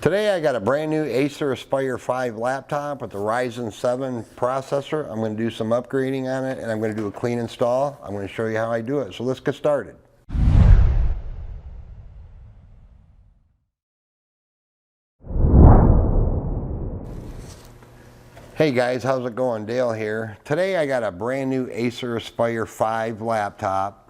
Today I got a brand new Acer Aspire 5 laptop with the Ryzen 7 processor. I'm going to do some upgrading on it and I'm going to do a clean install. I'm going to show you how I do it. So let's get started. Hey guys, how's it going? Dale here. Today I got a brand new Acer Aspire 5 laptop.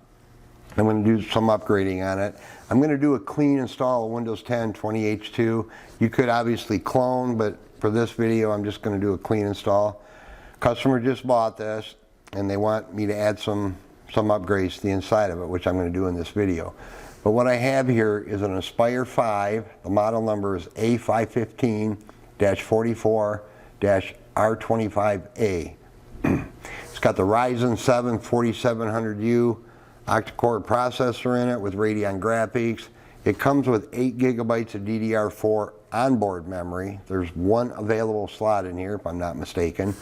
I'm going to do some upgrading on it. I'm going to do a clean install of Windows 10 20H2. You could obviously clone, but for this video I'm just going to do a clean install. Customer just bought this and they want me to add some upgrades to the inside of it, which I'm going to do in this video. But what I have here is an Aspire 5. The model number is A515-44 R25A. It's got the Ryzen 7 4700U octa-core processor in it with Radeon graphics. It comes with 8 gigabytes of DDR4 onboard memory. There's one available slot in here if I'm not mistaken.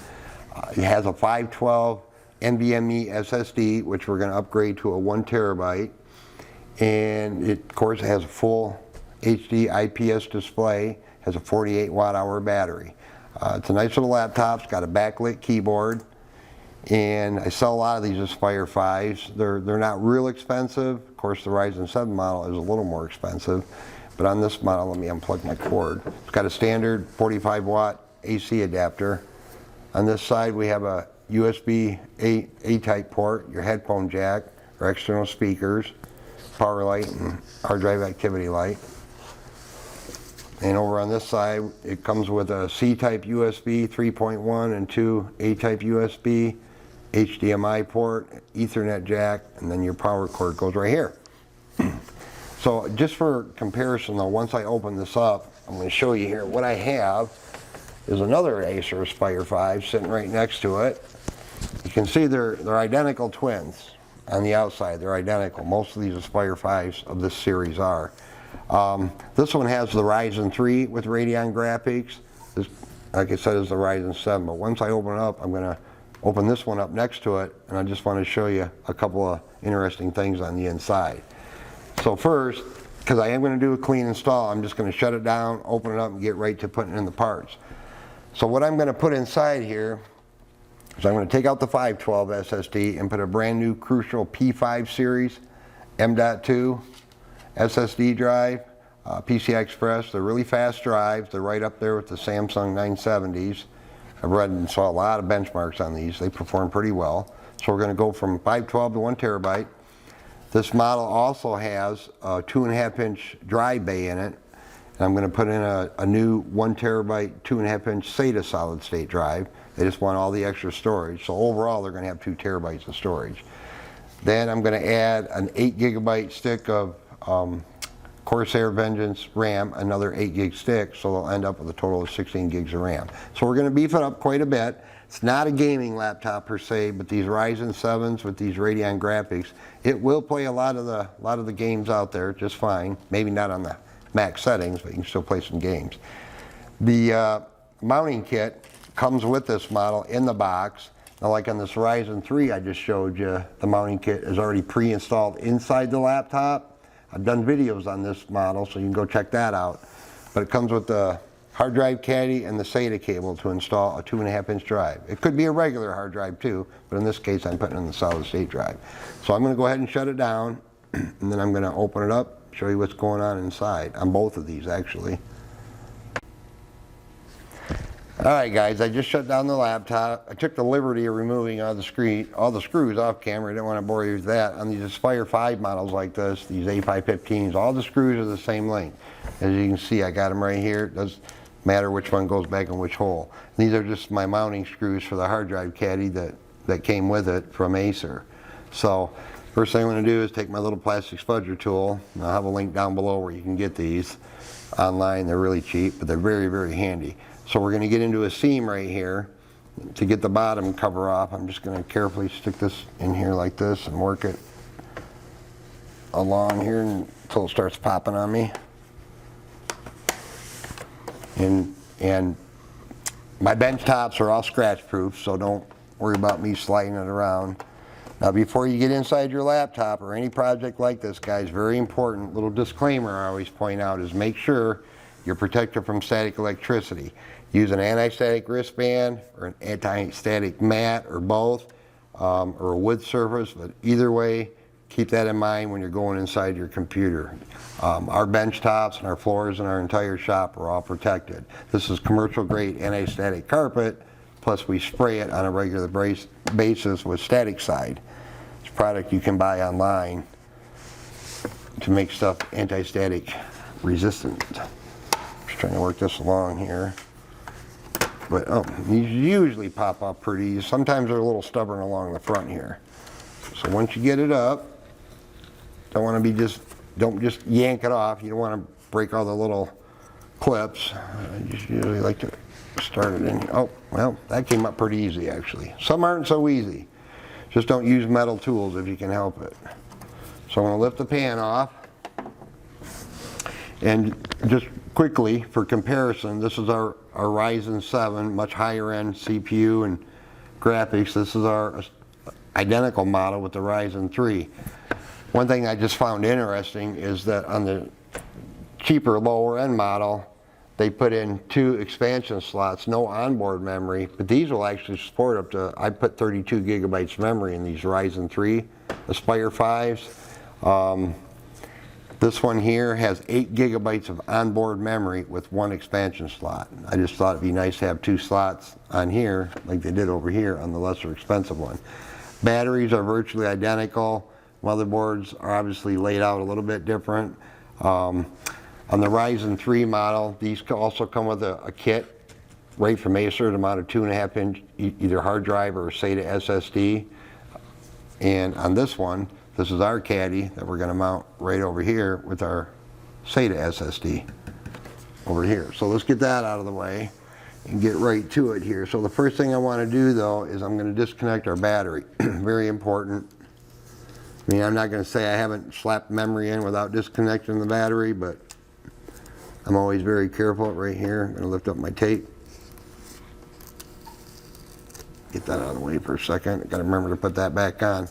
It has a 512 NVMe SSD, which we're going to upgrade to a 1 terabyte. And it of course has a full HD IPS display, has a 48 watt-hour battery. It's a nice little laptop. It's got a backlit keyboard, and I sell a lot of these Aspire 5s. They're not real expensive. Of course, the Ryzen 7 model is a little more expensive, but on this model, let me unplug my cord. It's got a standard 45 watt AC adapter. On this side, we have a USB A-type port, your headphone jack, or external speakers, power light, and hard drive activity light. And over on this side, it comes with a C-type USB 3.1 and 2 A-type USB, HDMI port, Ethernet jack, and then your power cord goes right here. So just for comparison though, once I open this up, I'm going to show you here. What I have is another Acer Aspire 5 sitting right next to it. You can see they're identical twins on the outside. They're identical. Most of these Aspire 5s of this series are. This one has the Ryzen 3 with Radeon graphics. This, like I said, is the Ryzen 7. But once I open it up, I'm going to open this one up next to it, and I just want to show you a couple of interesting things on the inside. So first, because I am going to do a clean install, I'm just going to shut it down, open it up, and get right to putting in the parts. So what I'm going to put inside here is I'm going to take out the 512 SSD and put a brand new Crucial P5 series M.2 SSD drive, PCI Express. They're really fast drives. They're right up there with the Samsung 970s. I've read and saw a lot of benchmarks on these. They perform pretty well. So we're going to go from 512 to 1 terabyte. This model also has a 2.5-inch drive bay in it. And I'm going to put in a new 1 terabyte, 2.5-inch SATA solid state drive. They just want all the extra storage. So overall, they're going to have 2 terabytes of storage. Then I'm going to add an 8 gigabyte stick of Corsair Vengeance RAM, another 8 gig stick, so they'll end up with a total of 16 gigs of RAM. So we're going to beef it up quite a bit. It's not a gaming laptop per se, but these Ryzen 7s with these Radeon graphics, it will play a lot of the games out there just fine. Maybe not on the max settings, but you can still play some games. The mounting kit comes with this model in the box. Now, like on this Ryzen 3 I just showed you, the mounting kit is already pre-installed inside the laptop. I've done videos on this model, so you can go check that out. But it comes with the hard drive caddy and the SATA cable to install a 2.5-inch drive. It could be a regular hard drive too, but in this case I'm putting in the solid state drive. So I'm going to go ahead and shut it down, and then I'm going to open it up, show you what's going on inside, on both of these actually. Alright guys, I just shut down the laptop. I took the liberty of removing all the screws off camera. I didn't want to bore you with that. On these Aspire 5 models like this, these A515s, all the screws are the same length. As you can see, I got them right here. It doesn't matter which one goes back in which hole. These are just my mounting screws for the hard drive caddy that came with it from Acer. So first thing I'm going to do is take my little plastic spudger tool, and I'll have a link down below where you can get these online. They're really cheap, but they're very, very handy. So we're going to get into a seam right here. To get the bottom cover off, I'm just going to carefully stick this in here like this and work it along here until it starts popping on me. And my bench tops are all scratch proof, so don't worry about me sliding it around. Now before you get inside your laptop or any project like this, guys, very important little disclaimer I always point out is make sure you're protected from static electricity. Use an anti-static wristband or an anti-static mat or both, or a wood surface, but either way, keep that in mind when you're going inside your computer. Our bench tops and our floors and our entire shop are all protected. This is commercial grade anti-static carpet, plus we spray it on a regular basis with Static Side. It's a product you can buy online to make stuff anti-static resistant. Just trying to work this along here. But these usually pop up pretty easy. Sometimes they're a little stubborn along the front here. So once you get it up, don't just yank it off. You don't want to break all the little clips. I just usually like to start it in. Oh, well, that came up pretty easy actually. Some aren't so easy. Just don't use metal tools if you can help it. So I'm going to lift the pan off. And just quickly, for comparison, this is our Ryzen 7, much higher end CPU and graphics. This is our identical model with the Ryzen 3. One thing I just found interesting is that on the cheaper, lower end model, they put in 2 expansion slots, no onboard memory, but these will actually support up to, I put 32 gigabytes memory in these Ryzen 3 Aspire 5s. This one here has 8 gigabytes of onboard memory with 1 expansion slot. I just thought it'd be nice to have 2 slots on here, like they did over here on the lesser expensive one. Batteries are virtually identical. Motherboards are obviously laid out a little bit different. On the Ryzen 3 model, these also come with a kit right from Acer to mount a 2.5 inch either hard drive or SATA SSD. And on this one, this is our caddy that we're going to mount right over here with our SATA SSD over here. So let's get that out of the way and get right to it here. So the first thing I want to do though is I'm going to disconnect our battery. Very important. I mean, I'm not going to say I haven't slapped memory in without disconnecting the battery, but I'm always very careful right here. I'm going to lift up my tape. Get that out of the way for a second. I've got to remember to put that back on.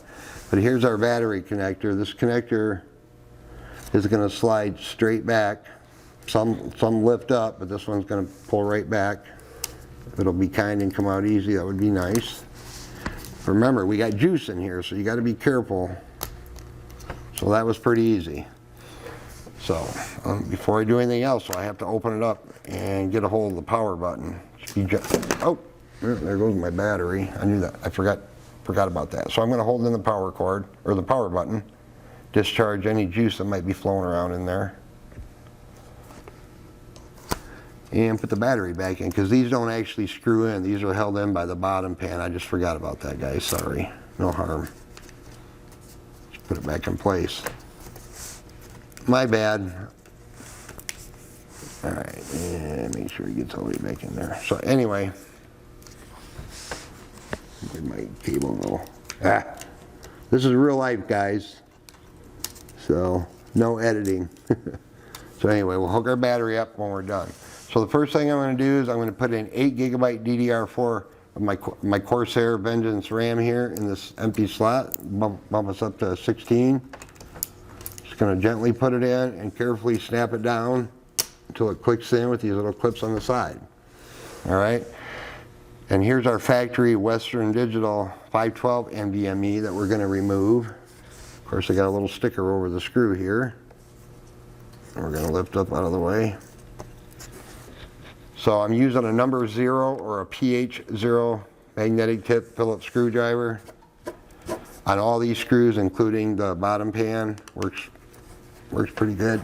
But here's our battery connector. This connector is going to slide straight back. Some lift up, but this one's going to pull right back. If it'll be kind and come out easy, that would be nice. Remember, we got juice in here, so you got to be careful. So that was pretty easy. So before I do anything else, so I have to open it up and get a hold of the power button. Oh, there goes my battery. I knew that. I forgot about that. So I'm going to hold in the power cord, or the power button, discharge any juice that might be flowing around in there, and put the battery back in, because these don't actually screw in. These are held in by the bottom pan. I just forgot about that, guys. Sorry. No harm. Just put it back in place. My bad. All right, and make sure it gets all the way back in there. So anyway, where'd my cable go? This is real life, guys. So no editing. So anyway, we'll hook our battery up when we're done. So the first thing I'm going to do is I'm going to put in 8 gigabyte DDR4 of my Corsair Vengeance RAM here in this empty slot. Bump us up to 16. Just going to gently put it in and carefully snap it down until it clicks in with these little clips on the side. All right. And here's our factory Western Digital 512 NVMe that we're going to remove. Of course, I got a little sticker over the screw here. And we're going to lift up out of the way. So I'm using a number 0 or a PH0 magnetic tip Phillips screwdriver on all these screws, including the bottom pan. Works pretty good.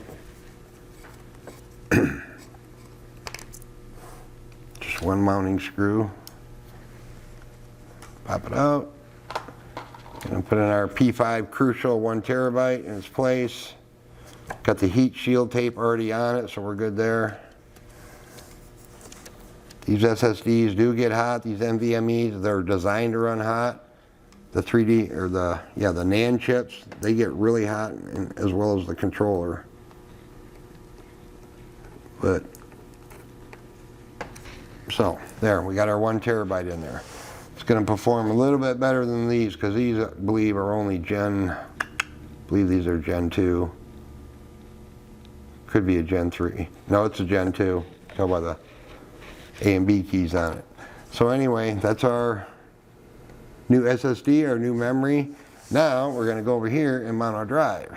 Just one mounting screw. Pop it out. And put in our P5 Crucial 1 terabyte in its place. Got the heat shield tape already on it, so we're good there. These SSDs do get hot. These NVMe's, they're designed to run hot. The 3D, or the NAND chips, they get really hot, as well as the controller. But, so, there, we got our 1 terabyte in there. It's going to perform a little bit better than these, because these, I believe, are only I believe these are Gen 2. Could be a Gen 3. No, it's a Gen 2. Tell by the A and B keys on it. So anyway, that's our new SSD, our new memory. Now we're going to go over here and mount our drive.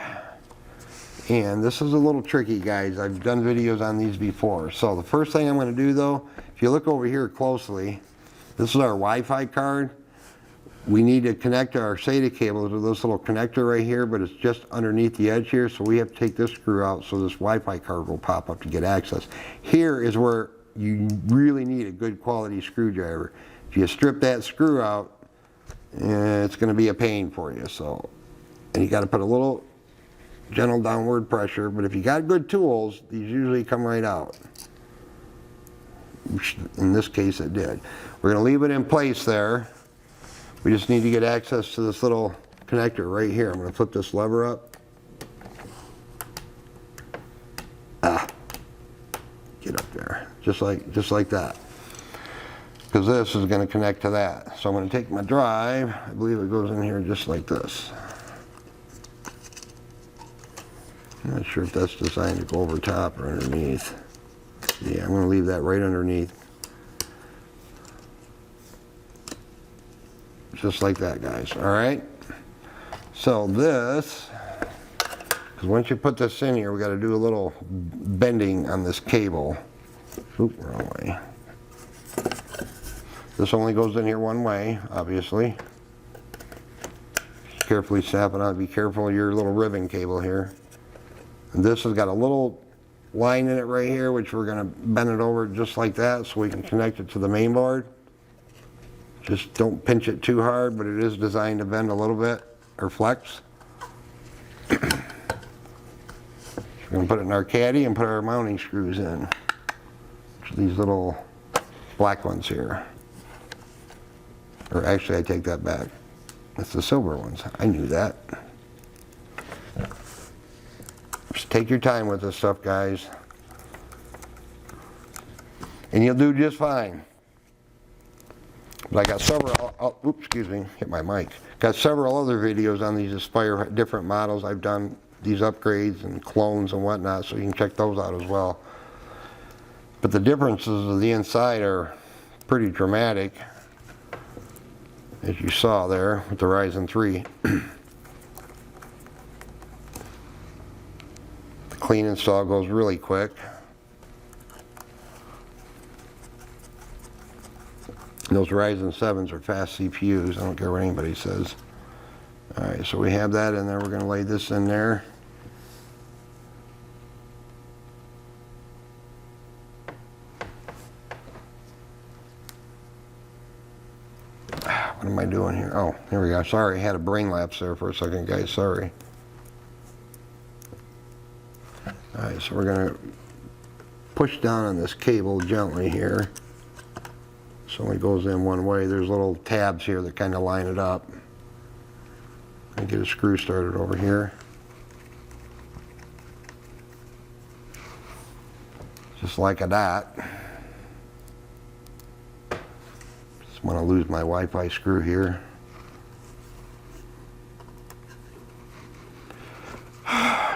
And this is a little tricky, guys. I've done videos on these before. So the first thing I'm going to do though, if you look over here closely, this is our Wi-Fi card. We need to connect our SATA cable to this little connector right here, but it's just underneath the edge here, so we have to take this screw out so this Wi-Fi card will pop up to get access. Here is where you really need a good quality screwdriver. If you strip that screw out, it's going to be a pain for you. So, and you got to put a little gentle downward pressure, but if you got good tools, these usually come right out. In this case it did. We're going to leave it in place there. We just need to get access to this little connector right here. I'm going to flip this lever up. Get up there, just like that. Because this is going to connect to that. So I'm going to take my drive. I believe it goes in here just like this. I'm not sure if that's designed to go over top or underneath. Yeah, I'm going to leave that right underneath. Just like that, guys. All right. So this, because once you put this in here, we got to do a little bending on this cable. Oop, wrong way. This only goes in here one way, obviously. Carefully snap it out. Be careful of your little ribbon cable here. And this has got a little line in it right here, which we're going to bend it over just like that so we can connect it to the main board. Just don't pinch it too hard, but it is designed to bend a little bit, or flex. We're going to put it in our caddy and put our mounting screws in. These little black ones here. Or actually, I take that back. That's the silver ones. I knew that. Just take your time with this stuff, guys. And you'll do just fine. But I got several, oops, excuse me, hit my mic. Got several other videos on these Aspire different models. I've done these upgrades and clones and whatnot, so you can check those out as well. But the differences of the inside are pretty dramatic, as you saw there with the Ryzen 3. The clean install goes really quick. Those Ryzen 7s are fast CPUs. I don't care what anybody says. Alright, so we have that in there. We're going to lay this in there. What am I doing here? Oh, here we go. Sorry, I had a brain lapse there for a second, guys. Sorry. Alright, so we're going to push down on this cable gently here. So it goes in one way. There's little tabs here that kind of line it up. And get a screw started over here. Just like that. Just want to lose my Wi-Fi screw here.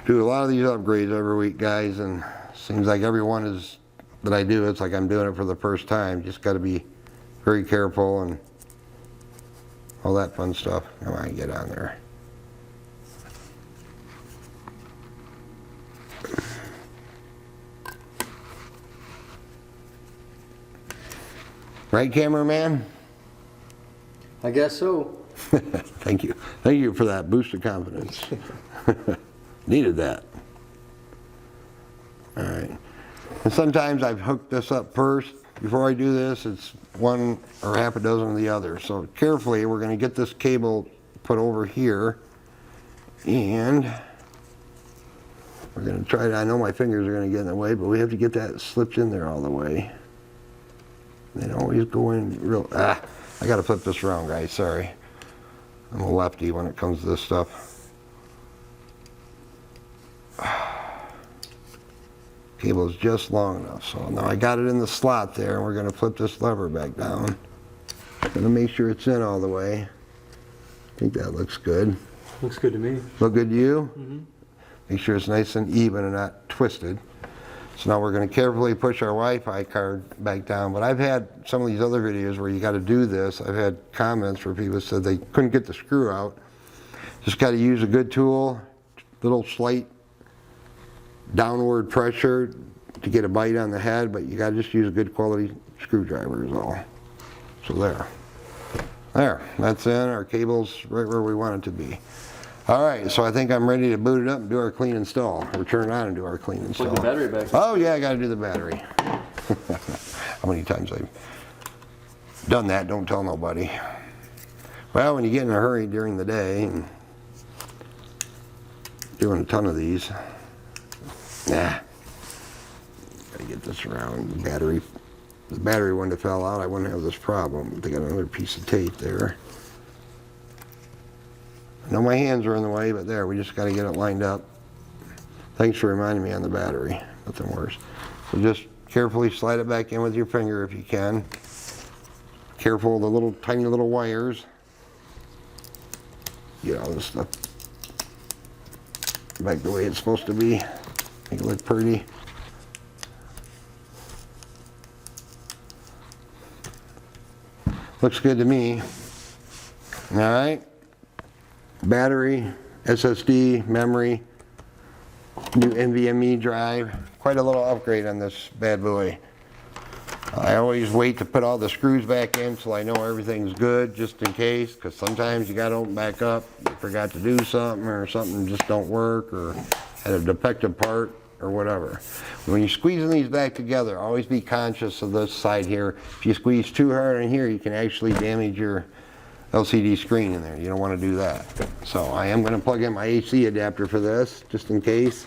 Do a lot of these upgrades every week, guys, and seems like every one is that I do, it's like I'm doing it for the first time. Just got to be very careful and all that fun stuff. Come on, get on there. Right, cameraman? I guess so. Thank you. Thank you for that boost of confidence. Needed that. All right. And sometimes I've hooked this up first. Before I do this, it's one or half a dozen of the other. So carefully, we're going to get this cable put over here. And we're going to try to, I know my fingers are going to get in the way, but we have to get that slipped in there all the way. They don't always go in real, I got to flip this around, guys, sorry. I'm a lefty when it comes to this stuff. Cable is just long enough. So now I got it in the slot there, and we're going to flip this lever back down. Going to make sure it's in all the way. I think that looks good. Looks good to me. Look good to you? Mm-hmm. Make sure it's nice and even and not twisted. So now we're going to carefully push our Wi-Fi card back down. But I've had some of these other videos where you got to do this. I've had comments where people said they couldn't get the screw out. Just got to use a good tool, little slight downward pressure to get a bite on the head, but you got to just use a good quality screwdriver is all. So there, that's in. Our cable's right where we want it to be. All right, so I think I'm ready to boot it up and do our clean install, or turn it on and do our clean install. Put the battery back. Oh yeah, I got to do the battery. How many times I've done that? Don't tell nobody. Well, when you get in a hurry during the day and doing a ton of these, nah. Got to get this around. The battery wouldn't have fell out, I wouldn't have this problem. They got another piece of tape there. I know my hands are in the way, but there, we just got to get it lined up. Thanks for reminding me on the battery. Nothing worse. So just carefully slide it back in with your finger if you can. Careful of the little, tiny little wires. Get all this stuff back the way it's supposed to be. Make it look pretty. Looks good to me. All right. Battery, SSD, memory, new NVMe drive. Quite a little upgrade on this bad boy. I always wait to put all the screws back in so I know everything's good, just in case, because sometimes you got to open back up, you forgot to do something, or something just don't work, or had a defective part, or whatever. When you're squeezing these back together, always be conscious of this side here. If you squeeze too hard in here, you can actually damage your LCD screen in there. You don't want to do that. So I am going to plug in my AC adapter for this, just in case.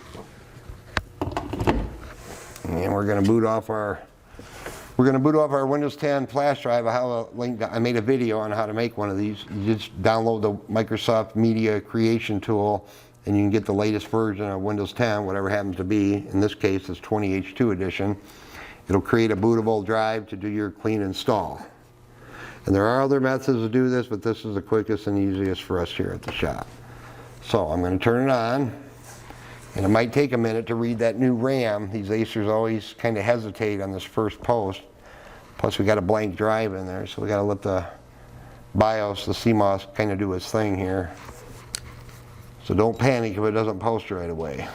And we're going to boot off our Windows 10 flash drive. I made a video on how to make one of these. You just download the Microsoft Media Creation tool, and you can get the latest version of Windows 10, whatever happens to be. In this case, it's 20H2 edition. It'll create a bootable drive to do your clean install. And there are other methods to do this, but this is the quickest and easiest for us here at the shop. So I'm going to turn it on, and it might take a minute to read that new RAM. These Acers always kind of hesitate on this first post. Plus we got a blank drive in there, so we got to let the BIOS, the CMOS, kind of do its thing here. So don't panic if it doesn't post right away.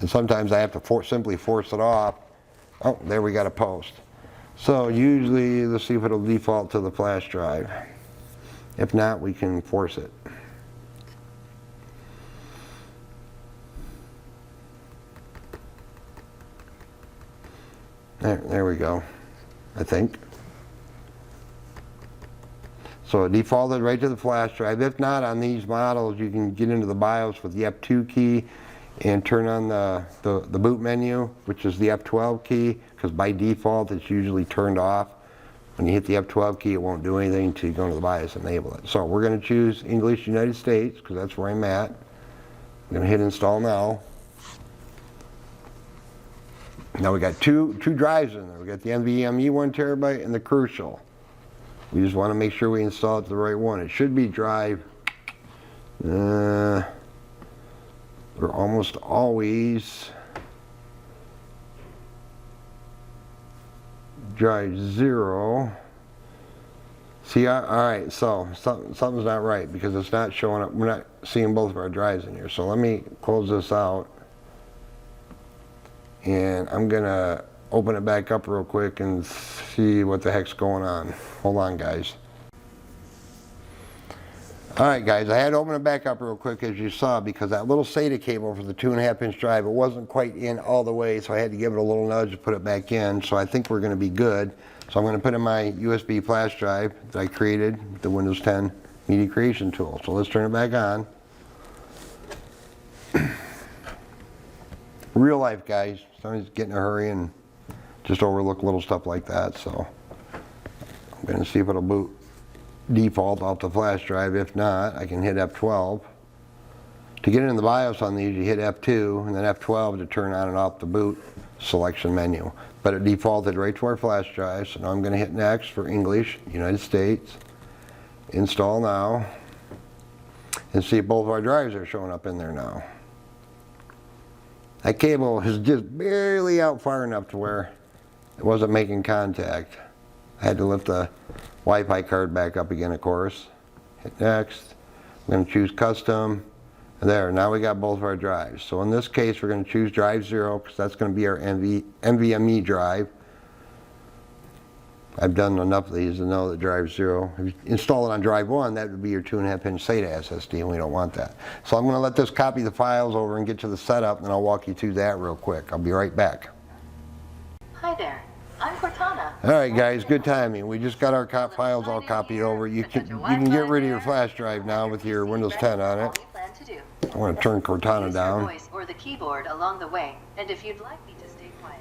And sometimes I have to simply force it off. Oh, there we got a post. So usually, let's see if it'll default to the flash drive. If not, we can force it. There we go, I think. So it defaulted right to the flash drive. If not, on these models, you can get into the BIOS with the F2 key and turn on the boot menu, which is the F12 key, because by default it's usually turned off. When you hit the F12 key, it won't do anything until you go into the BIOS and enable it. So we're going to choose English United States, because that's where I'm at. I'm going to hit install now. Now we got two drives in there. We got the NVMe 1 terabyte and the Crucial. We just want to make sure we install it to the right one. It should be drive. They're almost always drive 0. See, all right, so something's not right because it's not showing up. We're not seeing both of our drives in here. So let me close this out. And I'm gonna open it back up real quick and see what the heck's going on. Hold on, guys. All right, guys, I had to open it back up real quick, as you saw, because that little SATA cable for the 2.5-inch drive, it wasn't quite in all the way, so I had to give it a little nudge to put it back in. So I think we're gonna be good. So I'm gonna put in my USB flash drive that I created with the Windows 10 Media Creation tool. So let's turn it back on. Real life, guys. Sometimes get in a hurry and just overlook little stuff like that. So I'm going to see if it'll boot default off the flash drive. If not, I can hit F12. To get into the BIOS on these, you hit F2 and then F12 to turn on and off the boot selection menu. But it defaulted right to our flash drive. So now I'm going to hit next for English, United States. Install now. and see if both of our drives are showing up in there now. That cable is just barely out far enough to where it wasn't making contact. I had to lift the Wi-Fi card back up again, of course. Hit next. I'm going to choose custom. There, now we got both of our drives. So in this case, we're going to choose drive 0 because that's going to be our NVMe drive. I've done enough of these to know that drive 0. If you install it on drive 1, that would be your 2.5-inch SATA SSD, and we don't want that. So I'm going to let this copy the files over and get to the setup, and I'll walk you through that real quick. I'll be right back. Hi there, I'm Cortana. All right, guys, good timing. We just got our files all copied over. You can get rid of your flash drive now with your Windows 10 on it. I want to turn Cortana down. Or the keyboard along the way, and if you'd like me to stay quiet,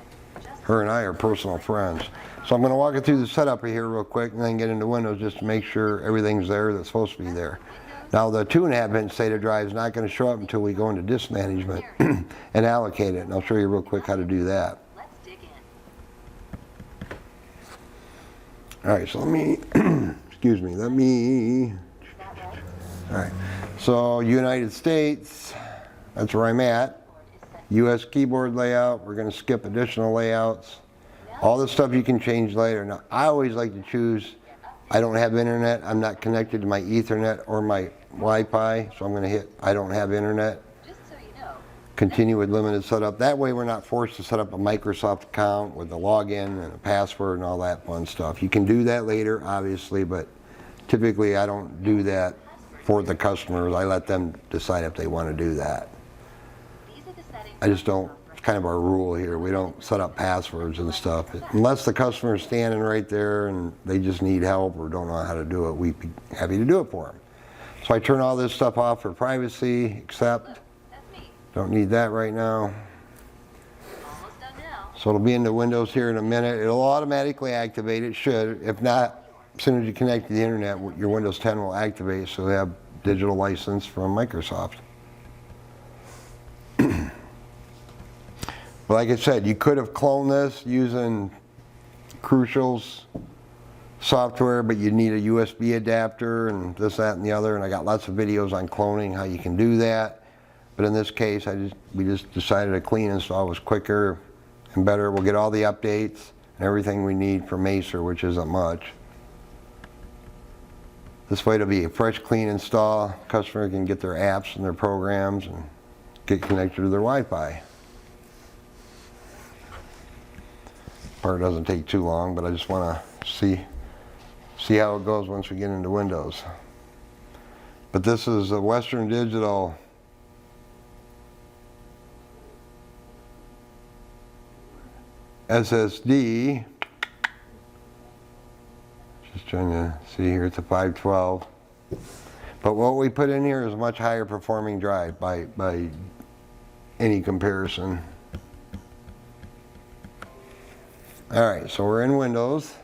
her and I are personal friends. So I'm going to walk you through the setup here real quick and then get into Windows just to make sure everything's there that's supposed to be there. Now the 2.5-inch SATA drive is not going to show up until we go into disk management and allocate it. And I'll show you real quick how to do that. Let's dig in. Alright, so let me, excuse me, let me, alright, so United States, that's where I'm at. US keyboard layout, we're going to skip additional layouts. All this stuff you can change later. Now, I always like to choose, I don't have internet, I'm not connected to my Ethernet or my Wi-Fi, so I'm going to hit I don't have internet. Just so you know. Continue with limited setup. That way we're not forced to set up a Microsoft account with a login and a password and all that fun stuff. You can do that later, obviously, but typically I don't do that for the customers. I let them decide if they want to do that. These are the settings. I just don't, it's kind of our rule here. We don't set up passwords and stuff. Unless the customer's standing right there and they just need help or don't know how to do it, we'd be happy to do it for them. So I turn all this stuff off for privacy, accept. That's me. Don't need that right now. Almost done now. So it'll be into Windows here in a minute. It'll automatically activate, it should. If not, as soon as you connect to the internet, your Windows 10 will activate, so they have digital license from Microsoft. But like I said, you could have cloned this using Crucial's software, but you need a USB adapter and this, that, and the other, and I got lots of videos on cloning, how you can do that. But in this case, we just decided a clean install was quicker and better. We'll get all the updates and everything we need from Acer, which isn't much. This way it'll be a fresh, clean install. Customer can get their apps and their programs and get connected to their Wi-Fi. Part doesn't take too long, but I just want to see how it goes once we get into Windows. But this is a Western Digital SSD. Just trying to see here, it's a 512. But what we put in here is a much higher performing drive by any comparison. Alright, so we're in Windows.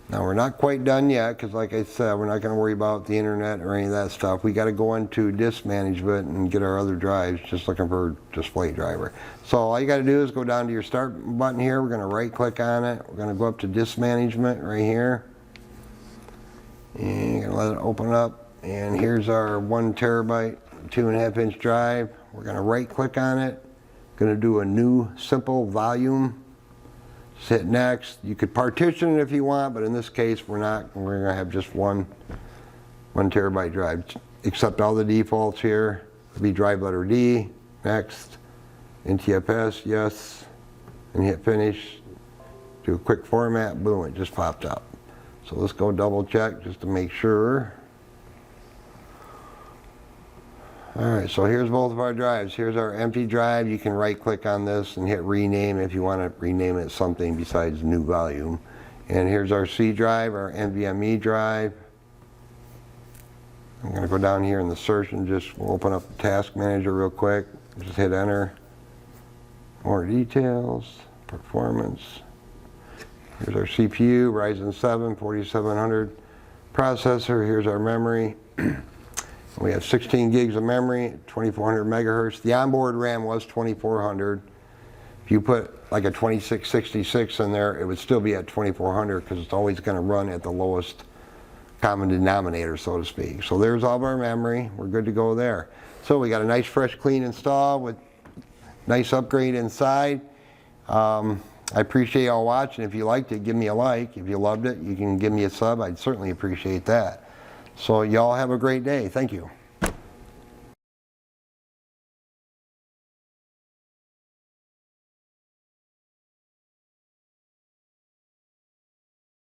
Now we're not quite done yet because like I said, we're not going to worry about the internet or any of that stuff. We got to go into disk management and get our other drives, just looking for a display driver. So all you got to do is go down to your start button here. We're going to right click on it. We're going to go up to disk management right here. And you're going to let it open up. And here's our 1 terabyte, 2.5-inch drive. We're going to right click on it. Going to do a new simple volume. Just hit next. You could partition it if you want, but in this case we're not. We're going to have just one 1 terabyte drive. Accept all the defaults here. It'll be drive letter D. Next. NTFS, yes. And hit finish. Do a quick format. Boom, it just popped up. So let's go double check just to make sure. Alright, so here's both of our drives. Here's our empty drive. You can right click on this and hit rename if you want to rename it something besides new volume. And here's our C drive, our NVMe drive. I'm going to go down here in the search and just open up the task manager real quick. Just hit enter. More details, performance. Here's our CPU, Ryzen 7 4700 processor. Here's our memory. We have 16 gigs of memory, 2400 megahertz. The onboard RAM was 2400. If you put like a 2666 in there, it would still be at 2400 because it's always going to run at the lowest common denominator, so to speak. So there's all of our memory. We're good to go there. So we got a nice, fresh, clean install with nice upgrade inside. I appreciate y'all watching. If you liked it, give me a like. If you loved it, you can give me a sub. I'd certainly appreciate that. So y'all have a great day. Thank you.